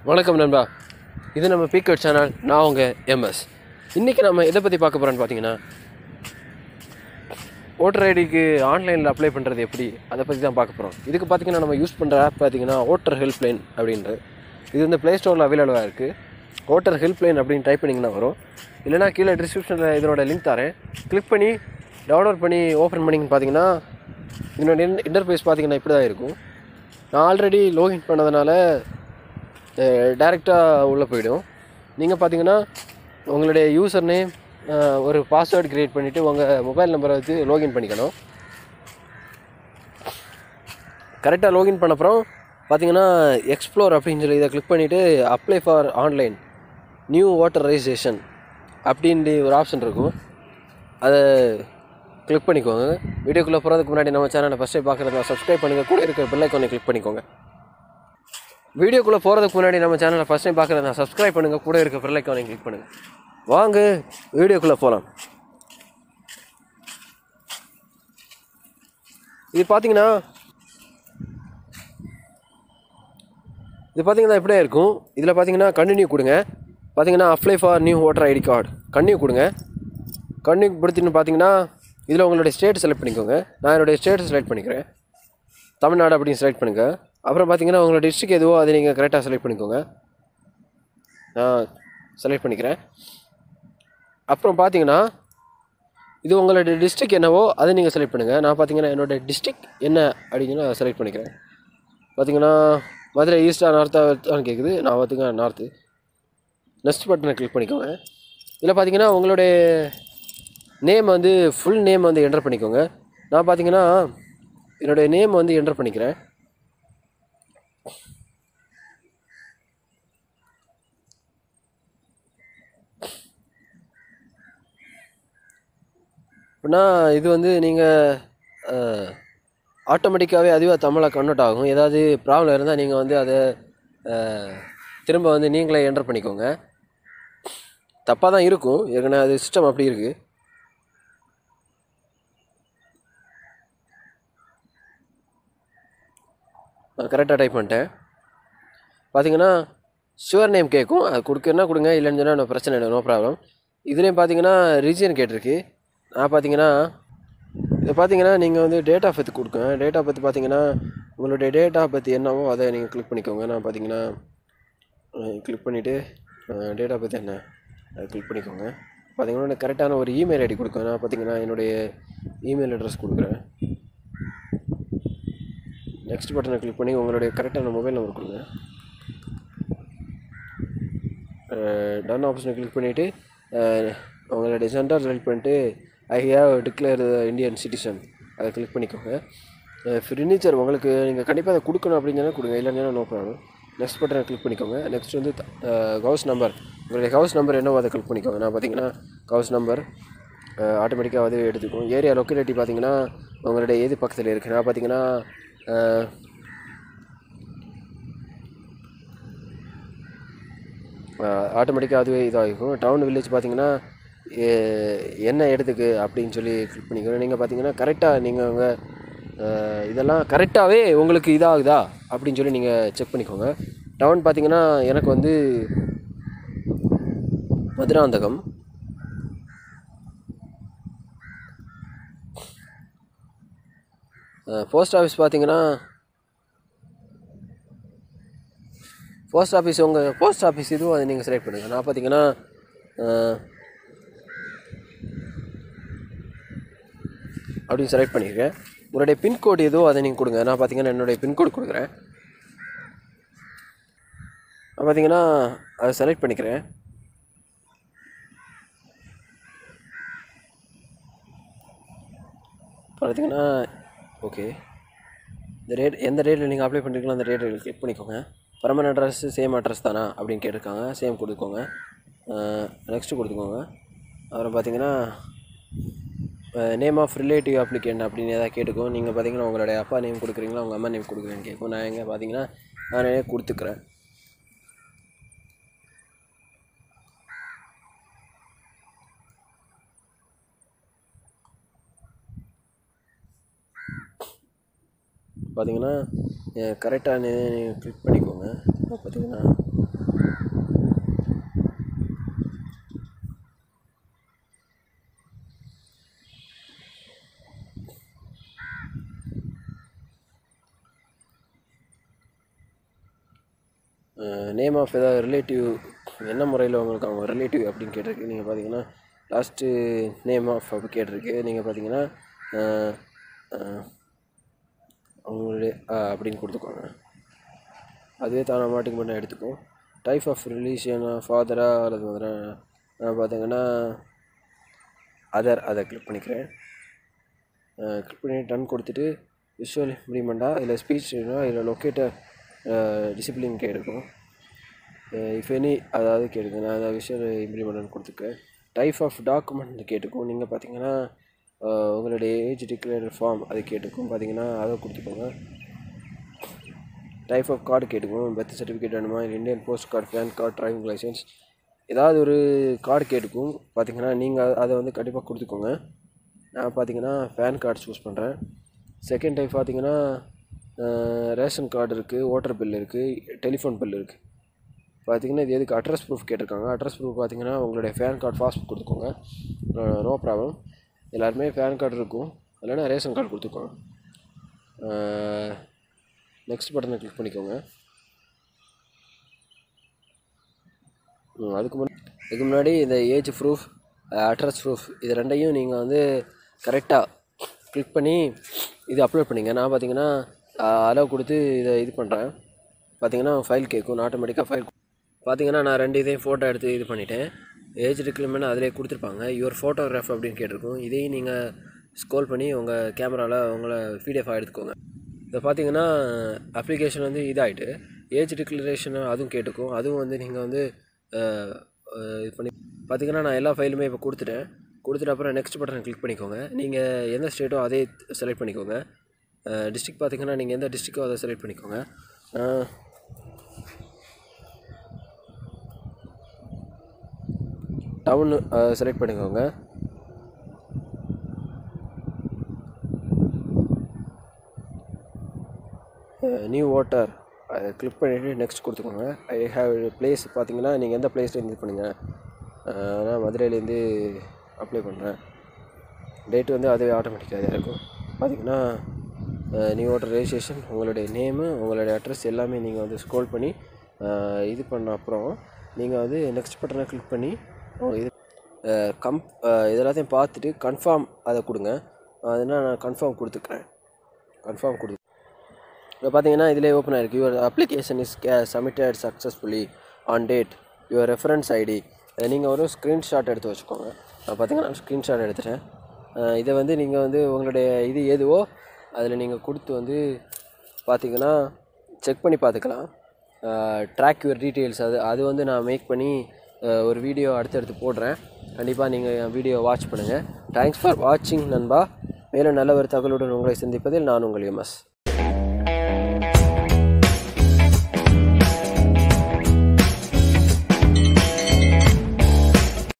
வணக்கம் நண்பா, இது நம்ம பீக்கட் சேனல். நான் உங்கள் எம்எஸ். இன்றைக்கி நம்ம எதை பற்றி பார்க்க போகிறோன்னு பார்த்தீங்கன்னா, ஓட்டர் ஐடிக்கு ஆன்லைனில் அப்ளை பண்ணுறது எப்படி, அதை பற்றி தான் பார்க்க போகிறோம். இதுக்கு பார்த்திங்கன்னா நம்ம யூஸ் பண்ணுற ஆப் பார்த்திங்கன்னா ஓட்டர் ஹெல்ப்லைன் அப்படின்றது. இது வந்து ப்ளே ஸ்டோரில் அவைலபிளாக இருக்குது. ஓட்டர் ஹெல்ப்லைன் அப்படின்னு டைப் பண்ணிங்கன்னா வரும். இல்லைனா கீழே டிஸ்கிரிப்ஷனில் இதனோட லிங்க் தரேன், கிளிக் பண்ணி டவுன்லோட் பண்ணி ஓப்பன் பண்ணிங்கன்னு பார்த்தீங்கன்னா இதனோட இன்டர்ஃபேஸ் பார்த்திங்கன்னா இப்படி தான் இருக்கும். நான் ஆல்ரெடி லாகின் பண்ணதுனால டைரெக்டாக உள்ளே போய்டும். நீங்கள் பார்த்தீங்கன்னா உங்களுடைய யூசர் நேம் ஒரு பாஸ்வேர்டு க்ரியேட் பண்ணிவிட்டு உங்கள் மொபைல் நம்பரை வச்சு லாகின் பண்ணிக்கணும். கரெக்டாக லாகின் பண்ண அப்புறம் பார்த்தீங்கன்னா எக்ஸ்ப்ளோர் அப்படின்னு சொல்லி இதை கிளிக் பண்ணிவிட்டு apply for online new voter registration அப்படின்ட்டு ஒரு ஆப்ஷன் இருக்கும். அதை கிளிக் பண்ணிக்கோங்க. வீடியோக்குள்ளே போகிறதுக்கு முன்னாடி நம்ம சேனலை ஃபஸ்ட் டைம் பார்க்குறதா சப்ஸ்கிரைப் பண்ணுங்கள், கூட இருக்கிற பெல் ஐக்கானை கிளிக் பண்ணிக்கோங்க. வீடியோக்குள்ளே போகிறதுக்கு முன்னாடி நம்ம சேனலை ஃபஸ்ட் டைம் பார்க்குறதா சப்ஸ்கிரைப் பண்ணுங்கள், கூட இருக்க பெல் ஐக்கானை கிளிக் பண்ணுங்கள். வாங்க வீடியோக்குள்ளே போகலாம். இது பார்த்தீங்கன்னா இப்படியே இருக்கும். இதில் பார்த்தீங்கன்னா கண்டினியூ கொடுங்க. பார்த்தீங்கன்னா apply for new voter ID card continue கொடுங்க. கண்டினியூ கொடுத்துன்னு பார்த்தீங்கன்னா இதில் உங்களுடைய ஸ்டேட் செலக்ட் பண்ணிக்கோங்க. நான் என்னுடைய ஸ்டேட் செலக்ட் பண்ணிக்கிறேன், தமிழ்நாடு அப்படின்னு செலக்ட் பண்ணுங்கள். அப்புறம் பார்த்தீங்கன்னா உங்களோட டிஸ்ட்ரிக்ட் எதுவோ அதை நீங்கள் கரெக்டாக செலக்ட் பண்ணிக்கோங்க. நான் செலக்ட் பண்ணிக்கிறேன். அப்புறம் பார்த்தீங்கன்னா இது உங்களோட டிஸ்ட்ரிக்ட் என்னவோ அதை நீங்கள் செலக்ட் பண்ணுங்கள். நான் பார்த்தீங்கன்னா என்னோடய டிஸ்ட்ரிக்ட் என்ன அப்படின்னு நான் செலக்ட் பண்ணிக்கிறேன். பார்த்தீங்கன்னா மதுரை ஈஸ்டா நார்த்தான்னு கேட்குது. நான் பார்த்தீங்கன்னா நார்த்து. நெக்ஸ்ட் பட்டனை கிளிக் பண்ணிக்கோங்க. இதில் பார்த்தீங்கன்னா உங்களுடைய நேம் வந்து ஃபுல் நேம் வந்து என்டர் பண்ணிக்கோங்க. நான் பார்த்தீங்கன்னா என்னுடைய நேம் வந்து என்டர் பண்ணிக்கிறேன். அப்படின்னா இது வந்து நீங்கள் ஆட்டோமேட்டிக்காகவே அதுவே தமிழாக கன்வெர்ட் ஆகும். ஏதாவது ப்ராப்ளம் இருந்தால் நீங்கள் வந்து அதை திரும்ப வந்து நீங்களே என்டர் பண்ணிக்கோங்க. தப்பாக தான் இருக்கும், ஏற்கனவே அது சிஸ்டம் அப்படி இருக்குது. நான் கரெக்டாக டைப் பண்ணிட்டேன். பார்த்தீங்கன்னா ஷுவர் நேம் கேட்கும், அது கொடுக்குன்னா கொடுங்க, இல்லைன்னு சொன்னால் நான் பிரச்சனை இல்லை, நோ ப்ராப்ளம். இதுலேயும் பார்த்தீங்கன்னா ரீஜியன் கேட்டிருக்கு. நான் பார்த்தீங்கன்னா இது பார்த்தீங்கன்னா நீங்கள் வந்து டேட் ஆஃப் பர்த் கொடுங்க. டேட் ஆஃப் பர்த் பார்த்தீங்கன்னா உங்களுடைய டேட் ஆஃப் பர்த் என்னவோ அதை நீங்கள் கிளிக் பண்ணிக்கோங்க. நான் பார்த்தீங்கன்னா கிளிக் பண்ணிவிட்டு டேட் ஆஃப் பர்த் என்ன அதை கிளிக் பண்ணிக்கோங்க. பார்த்தீங்கன்னா கரெக்டான ஒரு இமெயில் ஐடி கொடுங்க. நான் பார்த்தீங்கன்னா என்னுடைய இமெயில் அட்ரஸ் கொடுக்குறேன். நெக்ஸ்ட் பட்டனை கிளிக் பண்ணி உங்களுடைய கரெக்டான மொபைல் நம்பர் கொடுங்க. டன் ஆப்ஷனை கிளிக் பண்ணிவிட்டு உங்களுடைய சென்டர் செலக்ட் பண்ணிட்டு I have declare Indian citizen அதை கிளிக் பண்ணிக்கோங்க. சிக்னேச்சர் உங்களுக்கு நீங்கள் கண்டிப்பாக அதை கொடுக்கணும் அப்படிங்கன்னா கொடுங்க, இல்லைன்னா நோ ப்ராப்ளம். நெக்ஸ்ட் பட்டனை கிளிக் பண்ணிக்கோங்க. நெக்ஸ்ட் வந்து ஹவுஸ் நம்பர், உங்களுடைய ஹவுஸ் நம்பர் என்னவோ அதை கிளிக் பண்ணிக்கோங்க. நான் பார்த்தீங்கன்னா ஹவுஸ் நம்பர் ஆட்டோமேட்டிக்காக அதுவே எடுத்துக்கும். ஏரியா லொக்கேலிட்டி பார்த்தீங்கன்னா உங்களுடைய எது பக்கத்தில் இருக்குது. நான் பார்த்தீங்கன்னா ஆட்டோமேட்டிக்காக அதுவே இதாகிருக்கும். டவுன் வில்லேஜ் பார்த்தீங்கன்னா என்ன இடத்துக்கு அப்படின்னு சொல்லி கிளிக் பண்ணிக்கணும். நீங்கள் பார்த்தீங்கன்னா கரெக்டாக நீங்கள் உங்கள் இதெல்லாம் கரெக்டாகவே உங்களுக்கு இதாகுதா அப்படின்னு சொல்லி நீங்கள் செக் பண்ணிக்கோங்க. டவுன் பார்த்தீங்கன்னா எனக்கு வந்து மதுராந்தகம். போஸ்ட் ஆஃபீஸ் பார்த்தீங்கன்னா போஸ்ட் ஆஃபீஸ் உங்கள் போஸ்ட் ஆஃபீஸ் இதுவும் அதை நீங்கள் செலக்ட் பண்ணுங்கள். நான் பார்த்தீங்கன்னா அப்படின்னு செலக்ட் பண்ணியிருக்கேன். உங்களுடைய பின்கோடு எதுவோ அதை நீங்கள் கொடுங்க. நான் பார்த்தீங்கன்னா என்னுடைய பின்கோடு கொடுக்குறேன். நான் பார்த்தீங்கன்னா அதை செலக்ட் பண்ணிக்கிறேன். பார்த்தீங்கன்னா ஓகே, இந்த ரேட் எந்த ரேட்டில் நீங்கள் அப்ளை பண்ணுறீங்களோ அந்த ரேட்டில் கிளிக் பண்ணிக்கோங்க. பர்மனெண்ட் அட்ரஸ் சேம் அட்ரஸ் தானா அப்படின்னு கேட்டிருக்காங்க. சேம் கொடுத்துக்கோங்க. நெக்ஸ்ட்டு கொடுத்துக்கோங்க. அப்புறம் பார்த்தீங்கன்னா நேம் ஆஃப் ரிலேட்டிவ் அப்ளிகேண்ட் அப்படின்னு எதாவது கேட்டுக்கோங்க. நீங்கள் பார்த்தீங்கன்னா உங்களுடைய அப்பா நேம் கொடுக்குறீங்களா உங்கள் அம்மா நேம் கொடுக்குறீங்கன்னு கேட்கும். நான் எங்கே பார்த்தீங்கன்னா நானே கொடுத்துக்கிறேன். பார்த்தீங்கன்னா கரெக்டாக நீங்கள் கிளிக் பண்ணிக்கோங்க. பார்த்தீங்கன்னா நேம் ஆஃப் ஏதாவது ரிலேட்டிவ் என்ன முறையில் உங்களுக்கு அவங்க ரிலேட்டிவ் அப்படின்னு கேட்டிருக்கு. நீங்கள் பார்த்தீங்கன்னா லாஸ்ட்டு நேம் ஆஃப் அப்படி கேட்டிருக்கு. நீங்கள் பார்த்தீங்கன்னா அவங்களுடைய அப்படின்னு கொடுத்துக்கோங்க. அதுவே தானே மாட்டிங் பண்ண எடுத்துக்கும். டைப் ஆஃப் ரிலீஜியனாக ஃபாதராக அல்லது பார்த்தீங்கன்னா அதை கிளிக் பண்ணிக்கிறேன். கிளிக் பண்ணி டன் கொடுத்துட்டு விஷுவல் இம்ப்ளிமெண்ட்டாக இல்லை ஸ்பீச் இல்லை லொக்கேட்டர் டிசிப்ளின் கேட்கும். இஃப் எனி அதாவது கேட்குது. நான் அதை விஷுவல் இம்ப்ளிமெண்ட்னு கொடுத்துருக்கேன். டைப் ஆஃப் டாக்குமெண்ட் கேட்டுக்கும். நீங்கள் பார்த்தீங்கன்னா உங்களுடைய ஏஜ் டிக்ளேர் ஃபார்ம் அது கேட்டுக்கும். பார்த்தீங்கன்னா அதை கொடுத்துக்கோங்க. டைப் ஆஃப் கார்டு கேட்டுக்கும். பர்த் சர்டிஃபிகேட் வேணுமா, Indian post card, PAN card, driving licence ஏதாவது ஒரு கார்டு கேட்டுக்கும். பார்த்தீங்கன்னா நீங்கள் அதை வந்து கண்டிப்பாக கொடுத்துக்கோங்க. நான் பார்த்தீங்கன்னா பேன் கார்டு சூஸ் பண்ணுறேன். செகண்ட் டைப் பார்த்தீங்கன்னா ரேஷன் கார்டு இருக்குது, ஓட்டர் பில் இருக்குது, டெலிஃபோன் பில் இருக்குது. பார்த்தீங்கன்னா இது எதுக்கு அட்ரஸ் ப்ரூஃப் கேட்டிருக்காங்க. அட்ரஸ் ப்ரூஃப் பார்த்தீங்கன்னா உங்களுடைய பேன் கார்டு பாஸ்புக் கொடுத்துக்கோங்க. No problem. எல்லாருமே பேன் கார்டு இருக்கும், இல்லைன்னா ரேஷன் கார்டு கொடுத்துக்கோங்க. நெக்ஸ்ட் பட்டனை கிளிக் பண்ணிக்கோங்க. இதுக்கு முன்னாடி இந்த ஏஜ் ப்ரூஃப், அட்ரஸ் ப்ரூஃப் இது ரெண்டையும் நீங்கள் வந்து கரெக்டாக கிளிக் பண்ணி இது அப்லோட் பண்ணிங்க. நான் பார்த்தீங்கன்னா அலோவ் கொடுத்து இதை இது பண்ணுறேன். பார்த்தீங்கன்னா ஃபைல் கேட்கும். ஆட்டோமேட்டிக்காக ஃபைல் பார்த்தீங்கன்னா நான் ரெண்டு இதையும் ஃபோட்டோ எடுத்து இது பண்ணிவிட்டேன். ஏஜ் ரிக்ளைமெண்ட் அதிலே கொடுத்துருப்பாங்க. யுவர் ஃபோட்டோகிராஃப் அப்படின்னு கேட்டிருக்கும். இதையும் நீங்கள் ஸ்க்ரோல் பண்ணி உங்கள் கேமராவில் உங்களை பிடிஎஃப் எடுத்துக்கோங்க. இதை பார்த்தீங்கன்னா அப்ளிகேஷன் வந்து இதாகிட்டு ஏஜ் டிக்ளரேஷன் அதுவும் கேட்டுக்கும். அதுவும் வந்து நீங்கள் வந்து இது பண்ணி பார்த்தீங்கன்னா நான் எல்லா ஃபைலுமே இப்போ கொடுத்துட்டு அப்புறம் நெக்ஸ்ட் பட்டனை கிளிக் பண்ணிக்கோங்க. நீங்கள் எந்த ஸ்டேட்டோ அதே செலக்ட் பண்ணிக்கோங்க. டிஸ்ட்ரிக்ட் பார்த்தீங்கன்னா நீங்கள் எந்த டிஸ்ட்ரிக்கோ அதை செலக்ட் பண்ணிக்கோங்க. டவுன் செலக்ட் பண்ணிக்கோங்க. நியூ ஓட்டர் அதை கிளிக் பண்ணிவிட்டு நெக்ஸ்ட் கொடுத்துக்கோங்க. ஐ ஹேவ் பிளேஸ் பார்த்தீங்கன்னா நீங்கள் எந்த பிளேஸ்லேருந்து இது பண்ணுங்கள். நான் மதுரையிலேருந்து அப்ளை பண்ணுறேன். டேட்டு வந்து அதுவே ஆட்டோமேட்டிக்காக இருக்கும். பார்த்தீங்கன்னா நியூ ஓட்டர் ரெஜிஸ்ட்ரேஷன், உங்களுடைய நேமு, உங்களுடைய அட்ரஸ் எல்லாமே நீங்கள் வந்து ஸ்க்ரோல் பண்ணி இது பண்ண அப்புறம் நீங்கள் வந்து நெக்ஸ்ட் பட்டனை கிளிக் பண்ணி இது இதெல்லாத்தையும் பார்த்துட்டு கன்ஃபார்ம் அதை கொடுங்க. அதனால் நான் கன்ஃபார்ம் கொடுத்துக்கிறேன். கன்ஃபார்ம் இப்போ பார்த்தீங்கன்னா இதிலே ஓப்பன் ஆகிருக்கு. Your application is submitted successfully on date, your reference ID. நீங்கள் ஒரு ஸ்க்ரீன்ஷாட் எடுத்து வச்சுக்கோங்க. பார்த்தீங்கன்னா ஸ்க்ரீன்ஷாட் எடுத்துட்டேன். இதை வந்து நீங்கள் வந்து உங்களுடைய இது எதுவோ அதில் நீங்கள் கொடுத்து வந்து பார்த்தீங்கன்னா செக் பண்ணி பார்த்துக்கலாம். ட்ராக் யுவர் டீட்டெயில்ஸ் அது வந்து நான் மேக் பண்ணி ஒரு வீடியோ அடுத்தடுத்து போடுறேன். கண்டிப்பாக நீங்கள் என் வீடியோ வாட்ச் பண்ணுங்கள். தேங்க்ஸ் ஃபார் வாட்சிங் நண்பா. மேலும் நல்ல ஒரு தகவலுடன் உங்களை சந்திப்பதில் நான் உங்கள் எம்எஸ்.